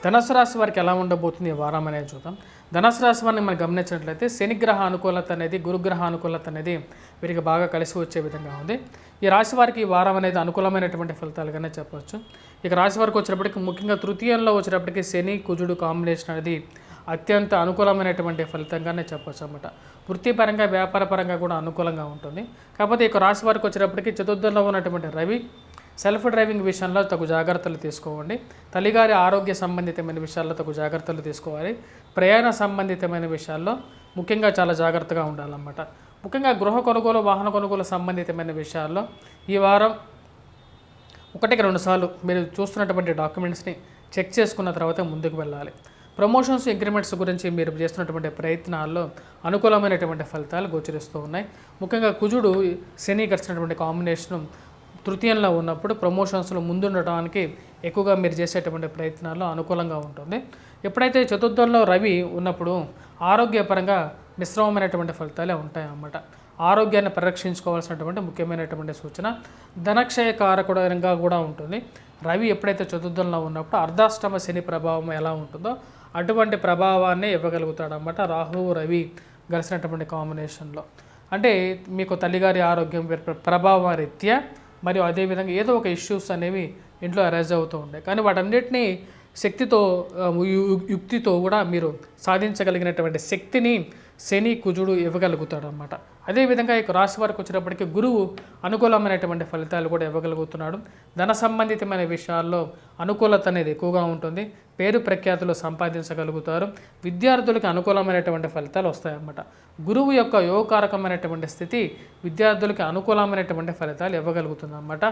ధనుసు రాశి వారికి ఎలా ఉండబోతుంది ఈ వారం అనేది చూద్దాం. ధనుసు రాశి వారిని మనం గమనించినట్లయితే శనిగ్రహ అనుకూలత అనేది గురుగ్రహ అనుకూలత అనేది వీరికి బాగా కలిసి వచ్చే విధంగా ఉంది. ఈ రాశి వారికి ఈ వారం అనేది అనుకూలమైనటువంటి ఫలితాలుగానే చెప్పవచ్చు. ఇక రాశి వారికి వచ్చినప్పటికీ ముఖ్యంగా తృతీయంలో వచ్చినప్పటికీ శని కుజుడు కాంబినేషన్ అనేది అత్యంత అనుకూలమైనటువంటి ఫలితంగానే చెప్పవచ్చు అన్నమాట. వృత్తిపరంగా వ్యాపారపరంగా కూడా అనుకూలంగా ఉంటుంది. కాకపోతే ఇక రాశి వారికి వచ్చేటప్పటికి చతుర్థంలో ఉన్నటువంటి రవి సెల్ఫ్ డ్రైవింగ్ విషయంలో తగు జాగ్రత్తలు తీసుకోండి. తల్లిగారి ఆరోగ్య సంబంధితమైన విషయాల్లో తగు జాగ్రత్తలు తీసుకోవాలి. ప్రయాణ సంబంధితమైన విషయాల్లో ముఖ్యంగా చాలా జాగ్రత్తగా ఉండాలన్నమాట. ముఖ్యంగా గృహ కొనుగోలు వాహన కొనుగోలు సంబంధితమైన విషయాల్లో ఈ వారం 1-2 సార్లు మీరు చూస్తున్నటువంటి డాక్యుమెంట్స్ని చెక్ చేసుకున్న తర్వాత ముందుకు వెళ్ళాలి. ప్రమోషన్స్ ఇంక్రిమెంట్స్ గురించి మీరు చేస్తున్నటువంటి ప్రయత్నాల్లో అనుకూలమైనటువంటి ఫలితాలు గోచరిస్తూ ఉన్నాయి. ముఖ్యంగా కుజుడు శని కలిసినటువంటి కాంబినేషను తృతీయంలో ఉన్నప్పుడు ప్రమోషన్స్లో ముందుండటానికి ఎక్కువగా మీరు చేసేటువంటి ప్రయత్నాల్లో అనుకూలంగా ఉంటుంది. ఎప్పుడైతే చతుర్థంలో రవి ఉన్నప్పుడు ఆరోగ్యపరంగా మిశ్రమమైనటువంటి ఫలితాలే ఉంటాయన్నమాట. ఆరోగ్యాన్ని పరిరక్షించుకోవాల్సినటువంటి ముఖ్యమైనటువంటి సూచన. ధనక్షయ కారకుడంగా కూడా ఉంటుంది. రవి ఎప్పుడైతే చతుర్థంలో ఉన్నప్పుడు అర్ధాష్టమ శని ప్రభావం ఎలా ఉంటుందో అటువంటి ప్రభావాన్ని ఇవ్వగలుగుతాడన్నమాట రాహువు రవి కలిసినటువంటి కాంబినేషన్లో. అంటే మీకు తల్లిగారి ఆరోగ్యం ప్రభావం రీత్యా మరియు అదేవిధంగా ఏదో ఒక ఇష్యూస్ అనేవి ఇంట్లో అరైజ్ అవుతూ ఉంటాయి. కానీ వాటన్నిటినీ శక్తితో యుక్తితో కూడా మీరు సాధించగలిగినటువంటి శక్తిని శని కుజుడు ఇవ్వగలుగుతాడు అన్నమాట. అదేవిధంగా ఇక రాశి వారికి వచ్చినప్పటికీ గురువు అనుకూలమైనటువంటి ఫలితాలు కూడా ఇవ్వగలుగుతున్నాడు. ధన సంబంధితమైన విషయాల్లో అనుకూలత అనేది ఎక్కువగా ఉంటుంది. పేరు ప్రఖ్యాతులు సంపాదించగలుగుతారు. విద్యార్థులకు అనుకూలమైనటువంటి ఫలితాలు వస్తాయన్నమాట. గురువు యొక్క యోగకారకమైనటువంటి స్థితి విద్యార్థులకి అనుకూలమైనటువంటి ఫలితాలు ఇవ్వగలుగుతుంది అన్నమాట.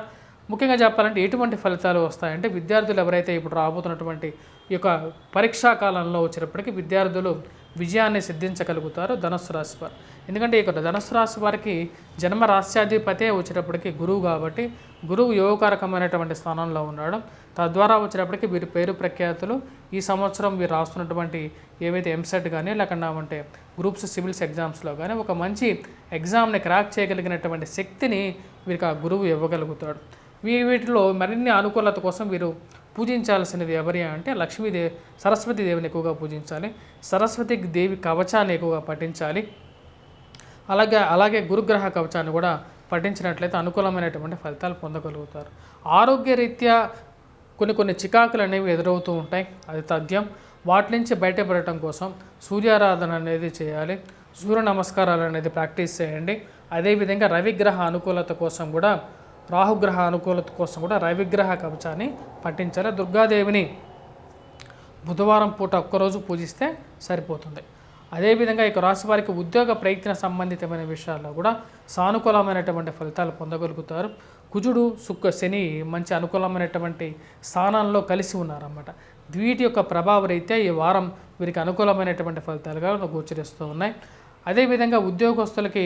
ముఖ్యంగా చెప్పాలంటే ఎటువంటి ఫలితాలు వస్తాయంటే విద్యార్థులు ఎవరైతే ఇప్పుడు రాబోతున్నటువంటి ఈ యొక్క పరీక్షా కాలంలో వచ్చినప్పటికీ విద్యార్థులు విజయాన్ని సిద్ధించగలుగుతారు ధనుస్సు రాశి వారు. ఎందుకంటే ఇక్కడ ధనుస్సు రాశి వారికి జన్మ రాశ్యాధిపతే వచ్చేటప్పటికి గురువు కాబట్టి గురువు యోగకారకమైనటువంటి స్థానంలో ఉన్నాడు. తద్వారా వచ్చేటప్పటికి వీరి పేరు ప్రఖ్యాతులు ఈ సంవత్సరం వీరు రాస్తున్నటువంటి ఏవైతే ఎంసెట్ కానీ లేకుండా అంటే గ్రూప్స్ సివిల్స్ ఎగ్జామ్స్లో కానీ ఒక మంచి ఎగ్జామ్ని క్రాక్ చేయగలిగినటువంటి శక్తిని వీరికి ఆ గురువు ఇవ్వగలుగుతాడు. వీటిలో మరిన్ని అనుకూలత కోసం వీరు పూజించాల్సినది ఎవరి అంటే లక్ష్మీదేవి సరస్వతి దేవిని ఎక్కువగా పూజించాలి. సరస్వతి దేవి కవచాన్ని ఎక్కువగా పఠించాలి. అలాగే గురుగ్రహ కవచాన్ని కూడా పఠించినట్లయితే అనుకూలమైనటువంటి ఫలితాలు పొందగలుగుతారు. ఆరోగ్యరీత్యా కొన్ని చికాకులు అనేవి ఎదురవుతూ ఉంటాయి. అది తథ్యం. వాటి నుంచి బయటపడటం కోసం సూర్యారాధన అనేది చేయాలి. సూర్య నమస్కారాలు అనేది ప్రాక్టీస్ చేయండి. అదేవిధంగా రవిగ్రహ అనుకూలత కోసం కూడా రాహుగ్రహ అనుకూలత కోసం కూడా రవిగ్రహ కవచాన్ని పఠించాలి. దుర్గాదేవిని బుధవారం పూట ఒక్కరోజు పూజిస్తే సరిపోతుంది. అదేవిధంగా ఇక రాశి వారికి ఉద్యోగ ప్రయత్న సంబంధితమైన విషయాల్లో కూడా సానుకూలమైనటువంటి ఫలితాలు పొందగలుగుతారు. కుజుడు శని మంచి అనుకూలమైనటువంటి స్థానాల్లో కలిసి ఉన్నారన్నమాట. వీటి యొక్క ప్రభావ రీత్యా ఈ వారం వీరికి అనుకూలమైనటువంటి ఫలితాలుగా గోచరిస్తూ ఉన్నాయి. అదేవిధంగా ఉద్యోగస్తులకి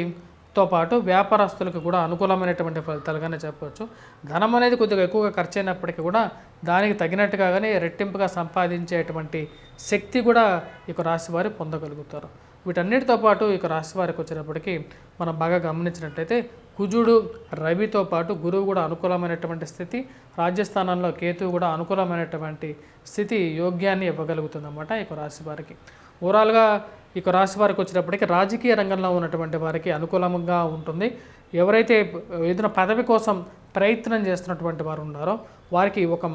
తో పాటు వ్యాపారస్తులకు కూడా అనుకూలమైనటువంటి ఫలితాలుగానే చెప్పవచ్చు. ధనం అనేది కొద్దిగా ఎక్కువగా ఖర్చు అయినప్పటికీ కూడా దానికి తగినట్టుగానే రెట్టింపుగా సంపాదించేటువంటి శక్తి కూడా ఇక రాశి వారు పొందగలుగుతారు. వీటన్నిటితో పాటు ఇక రాశి వారికి వచ్చినప్పటికీ మనం బాగా గమనించినట్లయితే కుజుడు రవితో పాటు గురువు కూడా అనుకూలమైనటువంటి స్థితి, రాజ్యస్థానంలో కేతువు కూడా అనుకూలమైనటువంటి స్థితి యోగ్యాన్ని ఇవ్వగలుగుతుందన్నమాట ఇక రాశి వారికి. ఓవరాల్గా ఇక రాశి వారికి వచ్చినప్పటికీ రాజకీయ రంగంలో ఉన్నటువంటి వారికి అనుకూలంగా ఉంటుంది. ఎవరైతే ఏదైనా పదవి కోసం ప్రయత్నం చేస్తున్నటువంటి వారు ఉన్నారో వారికి ఒక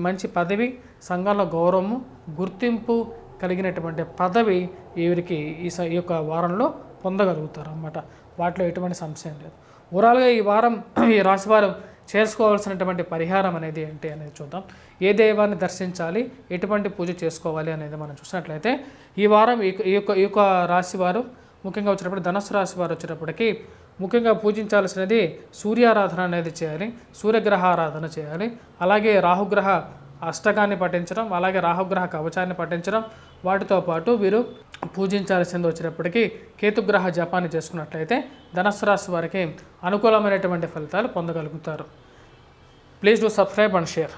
మంచి పదవి, సంఘంలో గౌరవము, గుర్తింపు కలిగినటువంటి పదవి వీరికి ఈ యొక్క వారంలో పొందగలుగుతారు అన్నమాట. వాటిలో ఎటువంటి సంశయం లేదు. ఓవరాల్గా ఈ వారం ఈ రాశివారం చేసుకోవాల్సినటువంటి పరిహారం అనేది ఏంటి అనేది చూద్దాం. ఏ దైవాన్ని దర్శించాలి, ఎటువంటి పూజ చేసుకోవాలి అనేది మనం చూసినట్లయితే ఈ వారం ఈ యొక్క రాశి వారు ముఖ్యంగా వచ్చినప్పుడు ధనుస్సు రాశి వారు వచ్చేటప్పటికి ముఖ్యంగా పూజించాల్సినది సూర్యారాధన అనేది చేయాలి. సూర్యగ్రహ ఆరాధన చేయాలి. అలాగే రాహుగ్రహ అష్టకాన్ని పఠించడం, అలాగే రాహుగ్రహ కవచాన్ని పఠించడం, వాటితో పాటు వీరు పూజించాల్సింది వచ్చినప్పటికీ కేతుగ్రహ జపాన్ని చేసుకున్నట్లయితే ధనుస్సు రాశి వారికి అనుకూలమైనటువంటి ఫలితాలు పొందగలుగుతారు. Please do subscribe and share.